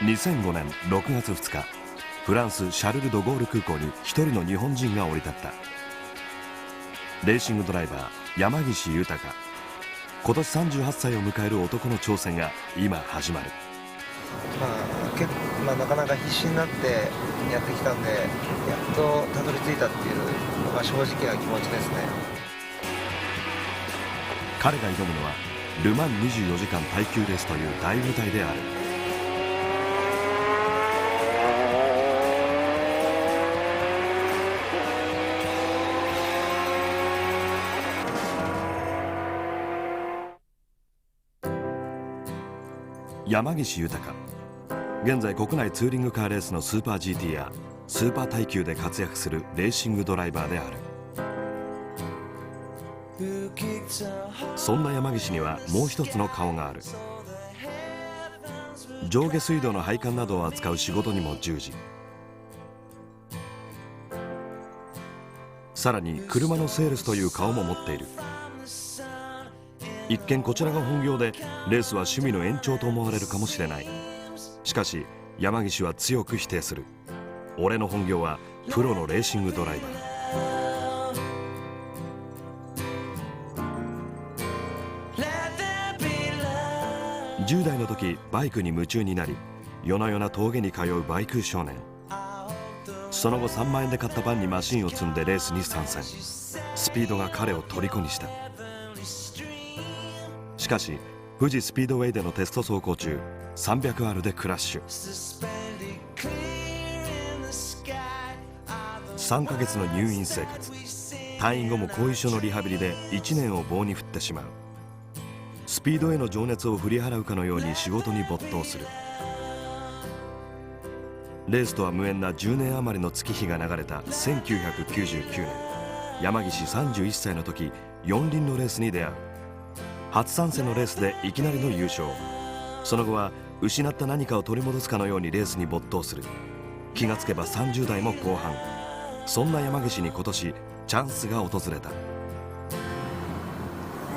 2005年6月2日、フランスシャルル・ド・ゴール空港に一人の日本人が降り立った。レーシングドライバー山岸豊。今年38歳を迎える男の挑戦が今始まる。なかなか必死になってやってきたんで、やっとたどり着いたっていうのが正直な気持ちですね。彼が挑むのはル・マン24時間耐久レースという大舞台である。山岸豊。現在国内ツーリングカーレースのスーパー GT やスーパー耐久で活躍するレーシングドライバーである。そんな山岸にはもう一つの顔がある。上下水道の配管などを扱う仕事にも従事。さらに車のセールスという顔も持っている。一見こちらが本業でレースは趣味の延長と思われるかもしれない。しかし山岸は強く否定する。俺の本業はプロのレーシングドライバー。10代の時バイクに夢中になり、夜な夜な峠に通うバイク少年。その後3万円で買ったバンにマシンを積んでレースに参戦。スピードが彼を虜にした。しかし富士スピードウェイでのテスト走行中、300R でクラッシュ。3ヶ月の入院生活。退院後も後遺症のリハビリで1年を棒に振ってしまう。スピードへの情熱を振り払うかのように仕事に没頭する。レースとは無縁な10年余りの月日が流れた1999年、山岸31歳の時、四輪のレースに出会う。初参戦のレースでいきなりの優勝。その後は失った何かを取り戻すかのようにレースに没頭する。気がつけば30代も後半。そんな山岸に今年チャンスが訪れた。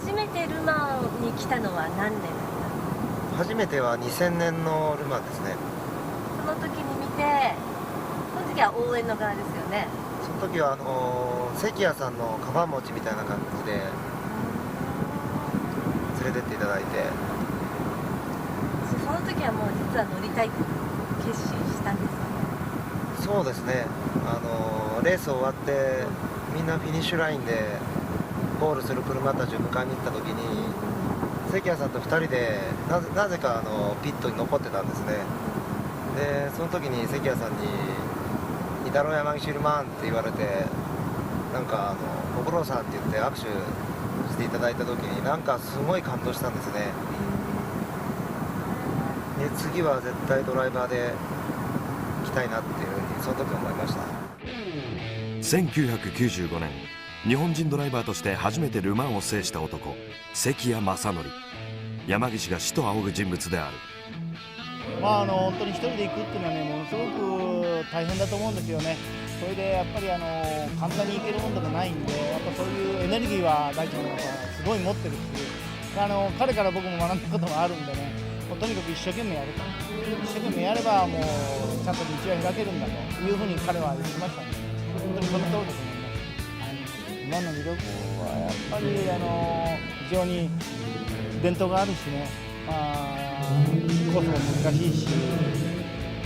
初めてル・マンに来たのは何年？初めては2000年のル・マンですね。その時に見て、その時は応援の側ですよね。その時は関谷さんのカバン持ちみたいな感じで連れてっていただいて、その時はもう実は乗りたいと決心したんですか？そうですね。レース終わってみんなフィニッシュラインでゴールする車たちを迎えに行った時に、関谷さんと2人でなぜかピットに残ってたんですね。でその時に関谷さんに「イタロ山岸ル・マン」って言われて、なんかご苦労さんって言って握手していただいた時に、なんかすごい感動したんですね。で次は絶対ドライバーで行きたいなっていうふうにその時思いました。1995年、日本人ドライバーとして初めてル・マンを制した男、関谷正則。山岸が師と仰ぐ人物である。本当に一人で行くっていうのはね、ものすごく大変だと思うんですよね。それでやっぱり簡単に行けるもんでもないんで、やっぱそういうエネルギーは大地の方がすごい持ってるし、彼から僕も学んだこともあるんでね、もうとにかく一生懸命やると。一生懸命やればもうちゃんと道は開けるんだというふうに彼は言ってましたんで、本当にその通りだと思います。今の魅力はやっぱり非常に伝統があるしね、コースも難しいし、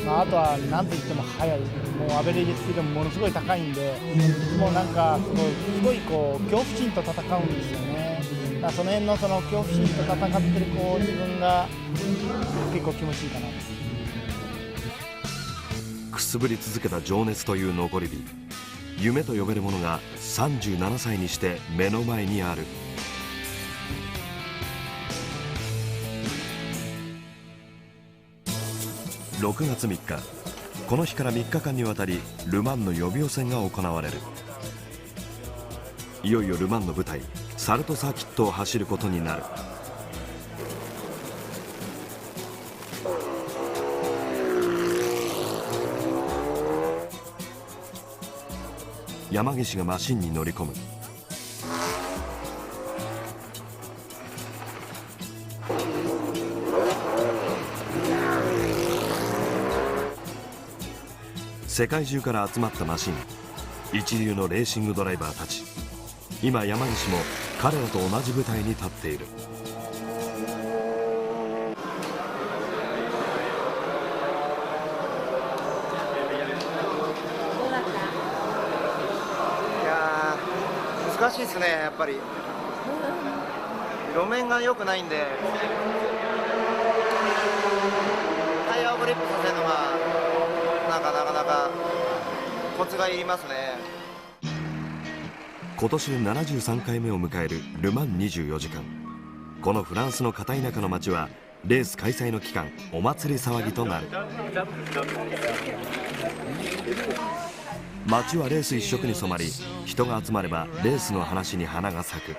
あとは何といっても速い、もうアベレージスピードもものすごい高いんで、もうなんかすごいこう恐怖心と戦うんですよね。だからその辺のその恐怖心と戦ってる自分が結構気持ちいいかな。くすぶり続けた情熱という残り火。夢と呼べるものが37歳にして目の前にある。6月3日、この日から3日間にわたりル・マンの予備予選が行われる。いよいよル・マンの舞台、サルトサーキットを走ることになる。山岸がマシンに乗り込む。世界中から集まったマシン、一流のレーシングドライバーたち。今山岸も彼らと同じ舞台に立っている。いやー難しいですね、やっぱり路面が良くないんでタイヤをグリップさせるのがなかなかコツがいりますね。今年で73回目を迎えるル・マン24時間。このフランスの片田舎の街はレース開催の期間お祭り騒ぎとなる。街はレース一色に染まり、人が集まればレースの話に花が咲く。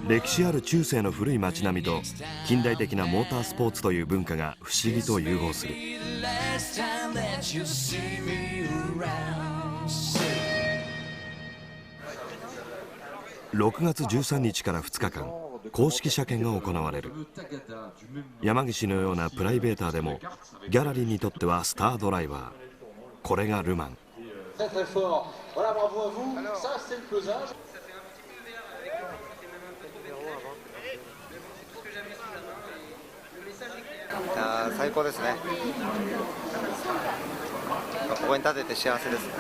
歴史ある中世の古い街並みと近代的なモータースポーツという文化が不思議と融合する。6月13日から2日間公式車検が行われる。山岸のようなプライベーターでもギャラリーにとってはスタードライバー。これがルマン。最高ですね。ここに立てて幸せですね。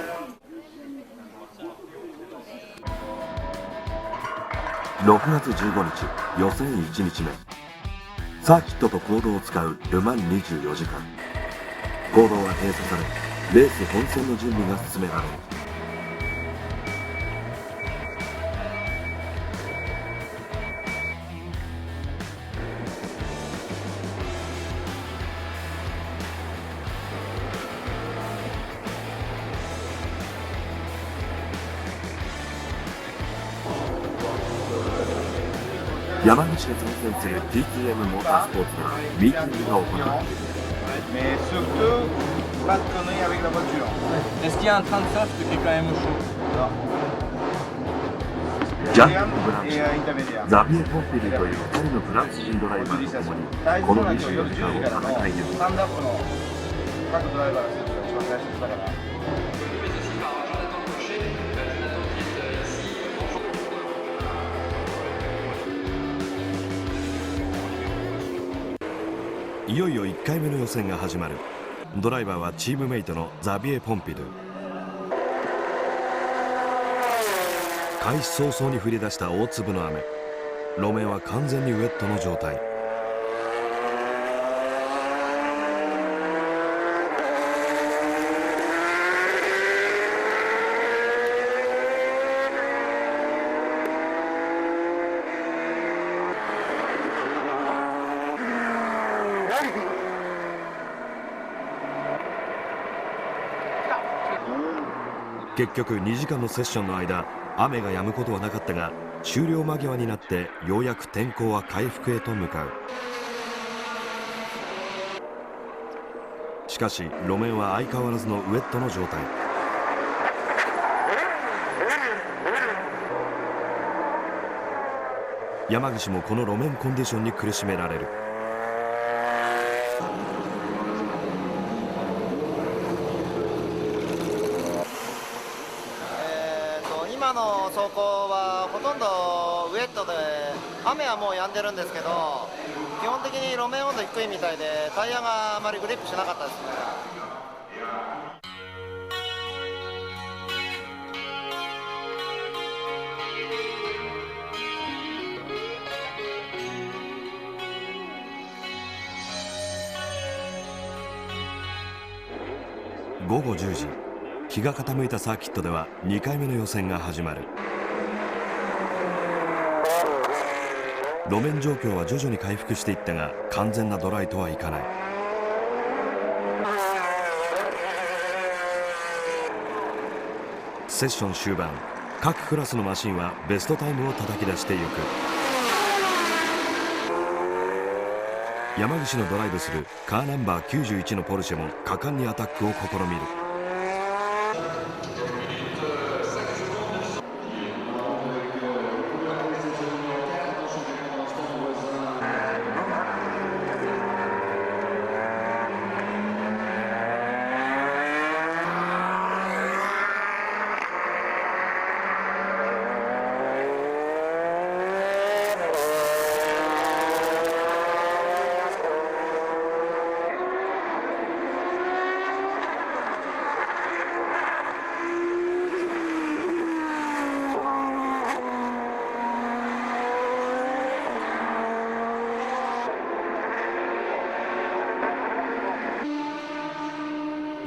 6月15日予選1日目。サーキットと公道を使うル・マン24時間。公道は閉鎖され、レース本戦の準備が進められる。山口で参戦する TQM モータースポーツではミーティングが行われている。ジャンプ・ブランシュ、ザビエ・ポンピルという2人のフランス人ドライバーと共にこの24時間を戦い抜く。いよいよ1回目の予選が始まる。ドライバーはチームメイトのザビエ・ポンピドゥ。開始早々に降り出した大粒の雨。路面は完全にウェットの状態。結局2時間のセッションの間、雨が止むことはなかったが、終了間際になってようやく天候は回復へと向かう。しかし路面は相変わらずのウェットの状態。山岸もこの路面コンディションに苦しめられる。今の走行はほとんどウェットで、雨はもう止んでるんですけど、基本的に路面温度低いみたいでタイヤがあまりグリップしなかったですね。午後10時、日が傾いたサーキットでは2回目の予選が始まる。路面状況は徐々に回復していったが、完全なドライとはいかない。セッション終盤、各クラスのマシンはベストタイムを叩き出していく。山岸のドライブするカーナンバー91のポルシェも果敢にアタックを試みる。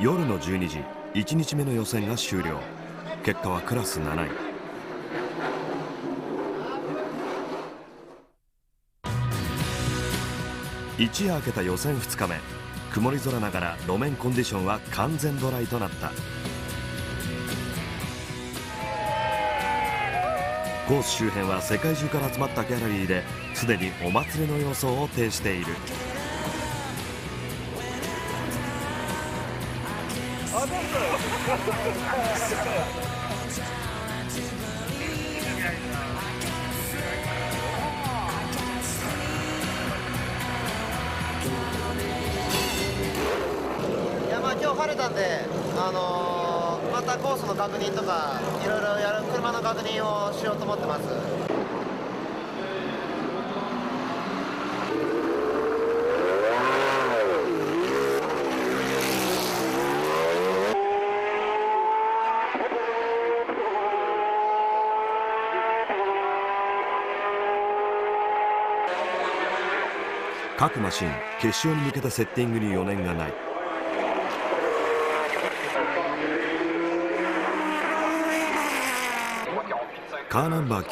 夜の12時、1日目の予選が終了。結果はクラス7位。一夜明けた予選2日目、曇り空ながら路面コンディションは完全ドライとなった。コース周辺は世界中から集まったギャラリーですでにお祭りの様相を呈している。いや、まあ今日晴れたんで、またコースの確認とかいろいろやる、車の確認をしようと思ってます。各マシン決勝に向けたセッティングに余念がない。カーナンバー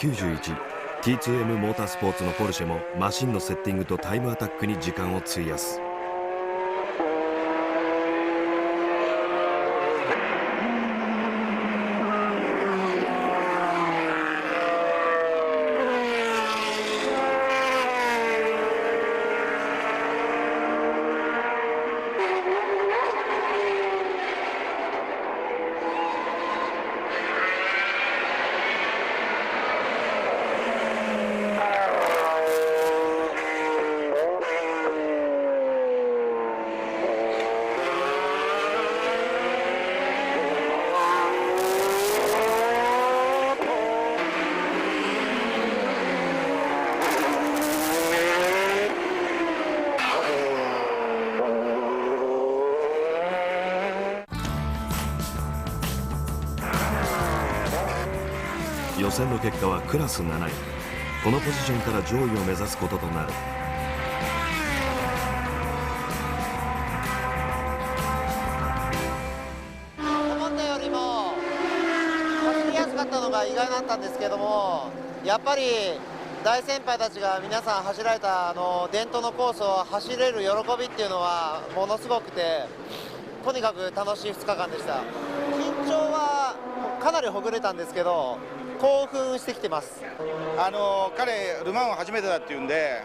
91T2M モータースポーツのポルシェもマシンのセッティングとタイムアタックに時間を費やす。予選の結果はクラス7位。このポジションから上位を目指すこととなる。思ったよりも走りやすかったのが意外だったんですけども、やっぱり大先輩たちが皆さん走られた伝統のコースを走れる喜びっていうのはものすごくて、とにかく楽しい2日間でした。緊張はかなりほぐれたんですけど、興奮してきてます。彼ルマンは初めてだっていうんで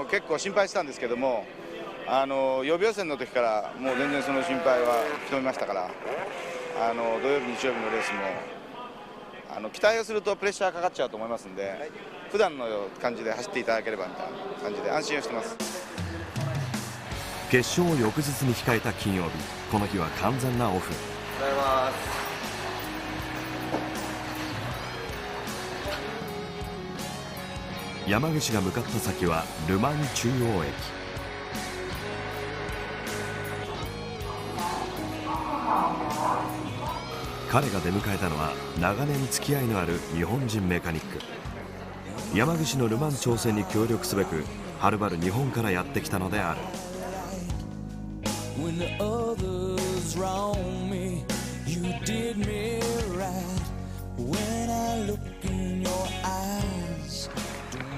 結構心配したんですけども、予備予選の時からもう全然その心配は吹き止めましたから、土曜日日曜日のレースも期待をするとプレッシャーかかっちゃうと思いますんで、普段の感じで走っていただければみたいな感じで安心をしてます。決勝を翌日に控えた金曜日、この日は完全なオフ。おはようございます。山岸が向かった先はルマン中央駅。彼が出迎えたのは長年付き合いのある日本人メカニック。山岸のルマン挑戦に協力すべくはるばる日本からやってきたのである。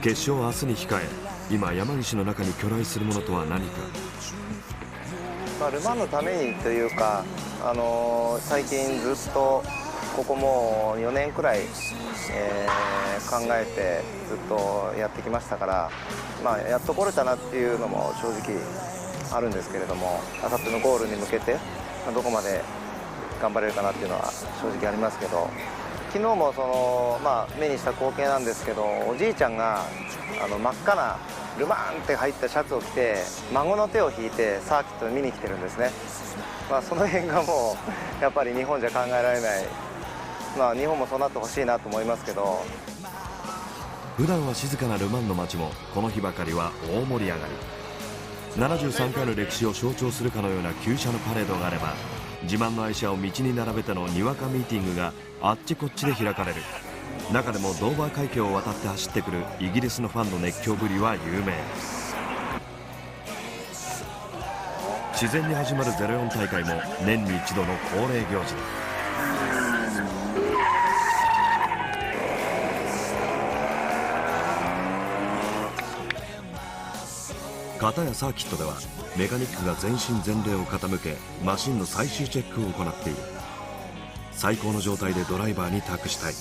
決勝は明日に控え、今山岸の中に去来するものとは何か。ルマンのためにというか、最近ずっとここもう4年くらい、考えてずっとやってきましたから、やっと来れたなっていうのも正直あるんですけれども、あさってのゴールに向けてどこまで頑張れるかなっていうのは正直ありますけど、昨日も目にした光景なんですけど、おじいちゃんが真っ赤なルマンって入ったシャツを着て孫の手を引いてサーキットに見に来てるんですね。その辺がもうやっぱり日本じゃ考えられない、日本もそうなってほしいなと思いますけど。普段は静かなルマンの街もこの日ばかりは大盛り上がり。73回の歴史を象徴するかのような旧車のパレードがあれば、自慢の愛車を道に並べてのにわかミーティングがあっちこっちで開かれる。中でもドーバー海峡を渡って走ってくるイギリスのファンの熱狂ぶりは有名。自然に始まる04大会も年に一度の恒例行事だ。片やサーキットではメカニックが全身全霊を傾けマシンの最終チェックを行っている。最高の状態でドライバーに託したい。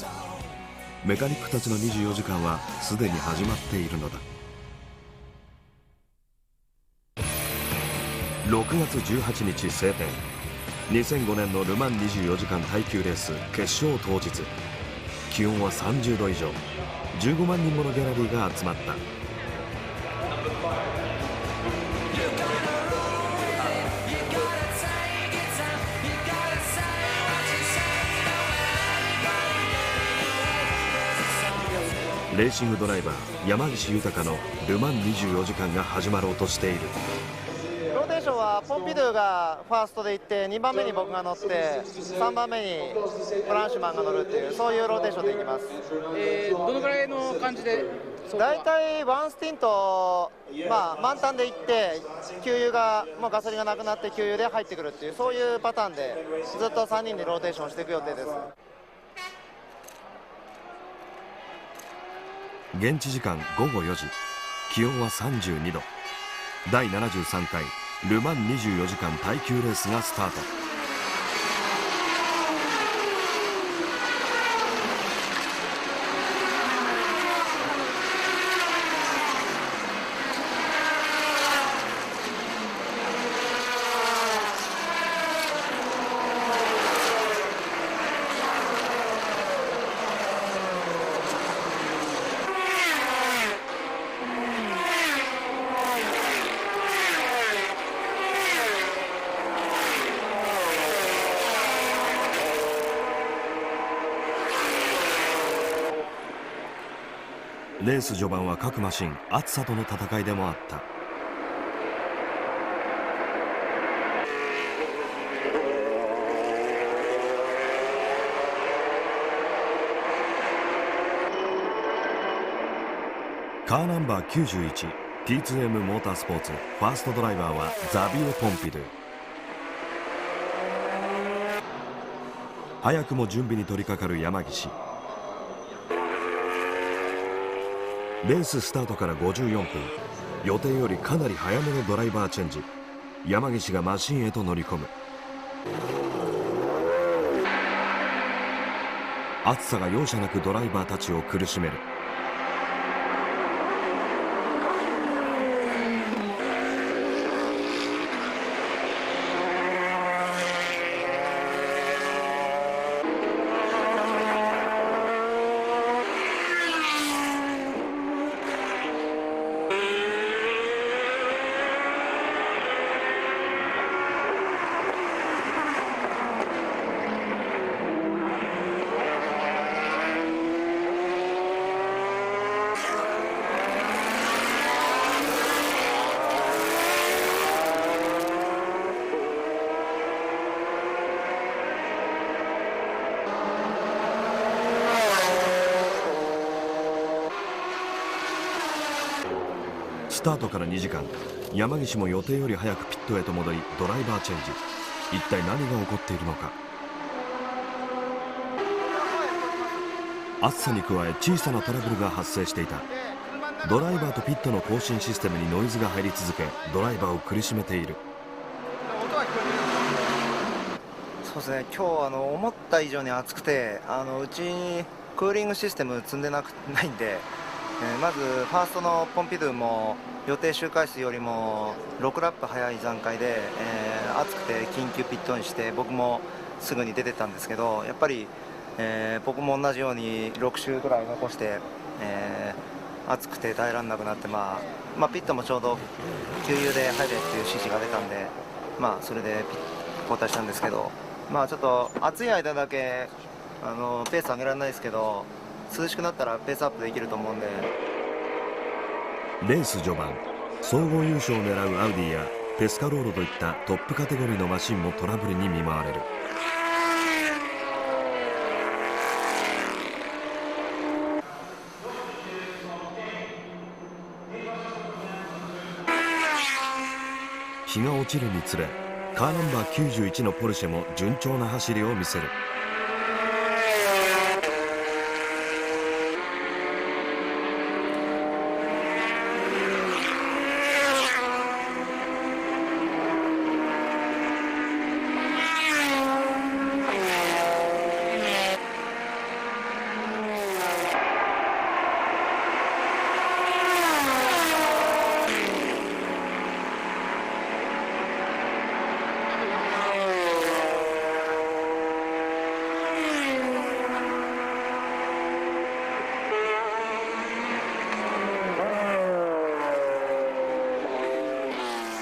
メカニックたちの24時間はすでに始まっているのだ。6月18日晴天。2005年のルマン24時間耐久レース決勝当日、気温は30度以上、15万人ものギャラリーが集まった。レーシングドライバー山岸豊のルマン24時間が始まろうとしている。ローテーションはポンピドゥがファーストで行って2番目に僕が乗って3番目にブランシュマンが乗るっていう、そういうローテーションで行きます。どのぐらいの感じで大体ワンスティント、満タンで行って給油がもうガソリンがなくなって給油で入ってくるっていう、そういうパターンでずっと3人でローテーションしていく予定です。現地時間午後4時、気温は32度。第73回ルマン24時間耐久レースがスタート。レース序盤は各マシン暑さとの戦いでもあった。カーナンバー 91T2M モータースポーツファーストドライバーはザビエ・ポンピドゥ。早くも準備に取り掛かる山岸。レーススタートから54分、予定よりかなり早めのドライバーチェンジ。山岸がマシンへと乗り込む。暑さが容赦なくドライバーたちを苦しめる。スタートから2時間、山岸も予定より早くピットへと戻りドライバーチェンジ。一体何が起こっているのか。暑さに加え小さなトラブルが発生していた。ドライバーとピットの更新システムにノイズが入り続け、ドライバーを苦しめている。そうですね、今日思った以上に暑くて、うちにクーリングシステム積んでないんで、まずファーストのポンピドゥも予定周回数よりも6ラップ早い段階で、暑くて緊急ピットインして、僕もすぐに出てたんですけど、やっぱり、僕も同じように6周ぐらい残して、暑くて耐えられなくなって、ピットもちょうど給油で入れっていう指示が出たんで、それで交代したんですけど、ちょっと暑い間だけペース上げられないですけど、涼しくなったらペースアップできると思うんで。レース序盤、総合優勝を狙うアウディやペスカローロといったトップカテゴリーのマシンもトラブルに見舞われる。日が落ちるにつれカーナンバー91のポルシェも順調な走りを見せる。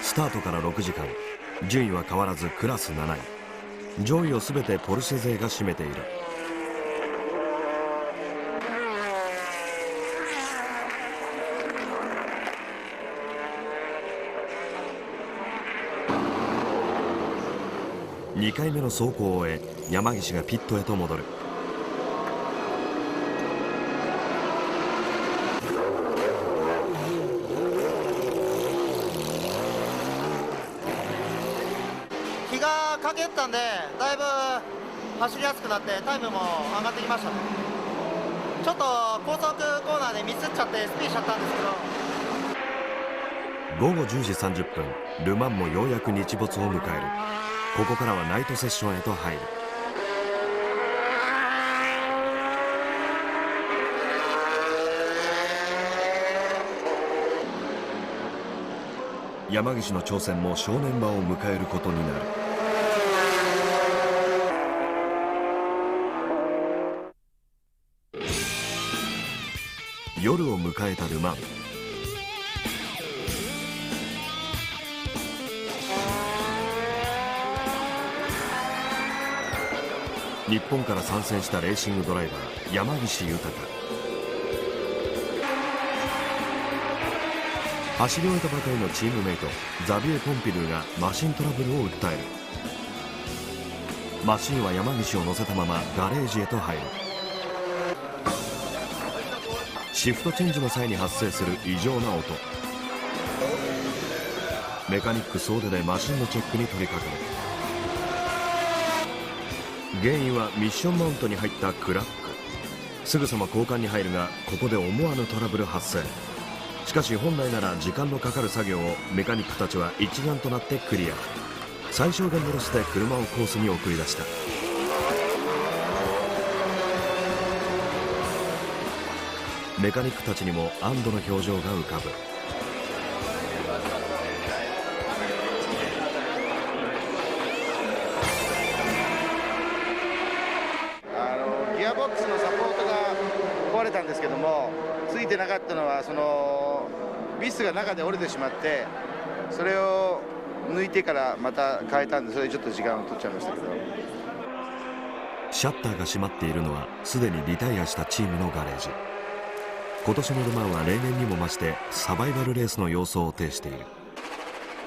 スタートから6時間、順位は変わらずクラス7位。上位を全てポルシェ勢が占めている。2回目の走行を終え、山岸がピットへと戻る。日が陰ったんでだいぶ走りやすくなってタイムも上がってきましたね。ちょっと高速コーナーでミスっちゃってスピンしちゃったんですけど、午後10時30分、ル・マンもようやく日没を迎える。ここからはナイトセッションへと入る。山岸の挑戦も正念場を迎えることになる。夜を迎えたル・マン。日本から参戦したレーシングドライバー山岸豊。走り終えたばかりのチームメイトザビエ・ポンピルーがマシントラブルを訴える。マシンは山岸を乗せたままガレージへと入る。シフトチェンジの際に発生する異常な音。メカニック総出でマシンのチェックに取り掛かる。原因はミッションマウントに入ったクラック。すぐさま交換に入るが、ここで思わぬトラブル発生。しかし本来なら時間のかかる作業をメカニックたちは一丸となってクリア。最小限のロスで車をコースに送り出した。メカニックたちにも安堵の表情が浮かぶ。ギアボックスのサポートが壊れたんですけども、ついてなかったのはそのビスが中で折れてしまって、それを抜いてからまた変えたんで、それでちょっと時間を取っちゃいましたけど。シャッターが閉まっているのはすでにリタイアしたチームのガレージ。今年のル・マンは例年にも増してサバイバルレースの様相を呈している。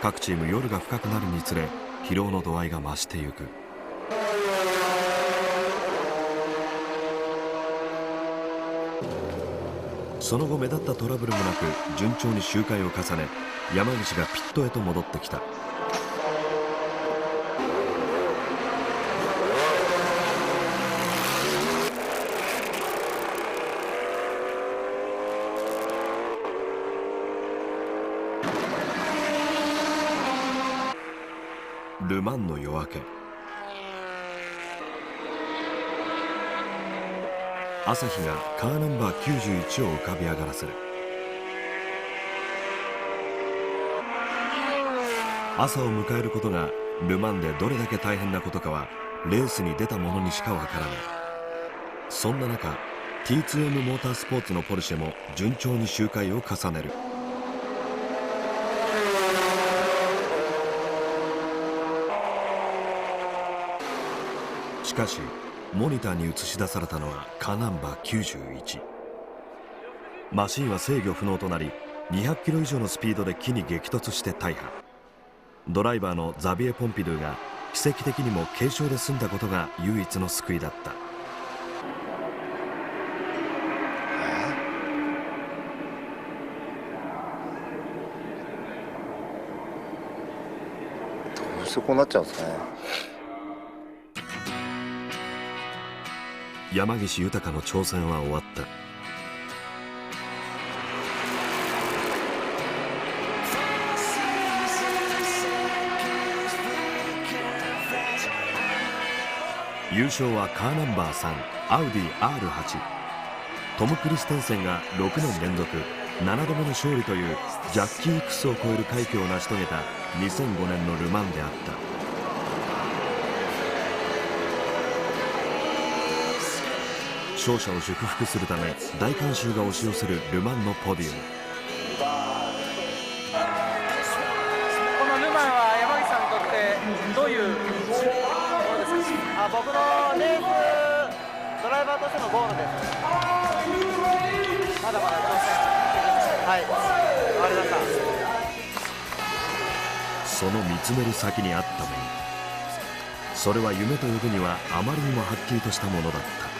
各チーム夜が深くなるにつれ疲労の度合いが増してゆく。その後目立ったトラブルもなく順調に周回を重ね、山岸がピットへと戻ってきた。ル・マンの夜明け。朝日がカーナンバー91を浮かび上がらせる。朝を迎えることがル・マンでどれだけ大変なことかはレースに出た者にしかわからない。そんな中 T2M モータースポーツのポルシェも順調に周回を重ねる。しかしモニターに映し出されたのはカーナンバー91。マシンは制御不能となり200キロ以上のスピードで木に激突して大破。ドライバーのザビエ・ポンピドゥが奇跡的にも軽傷で済んだことが唯一の救いだった。してこうなっちゃうんですかね。山岸豊の挑戦は終わった。優勝はカーナンバー3アウディ R8。 トム・クリステンセンが6年連続7度目の勝利というジャッキー・イクスを超える快挙を成し遂げた2005年のル・マンであった。勝者を祝福するため大観衆が押し寄せるル・マンのポディウム。このルマンは山岸さんにとってどういうものですか？僕のレースドライバーとしてのゴールです。まだまだ挑戦はい、わかりました。その見つめる先にあったもの、それは夢と呼ぶにはあまりにもはっきりとしたものだった。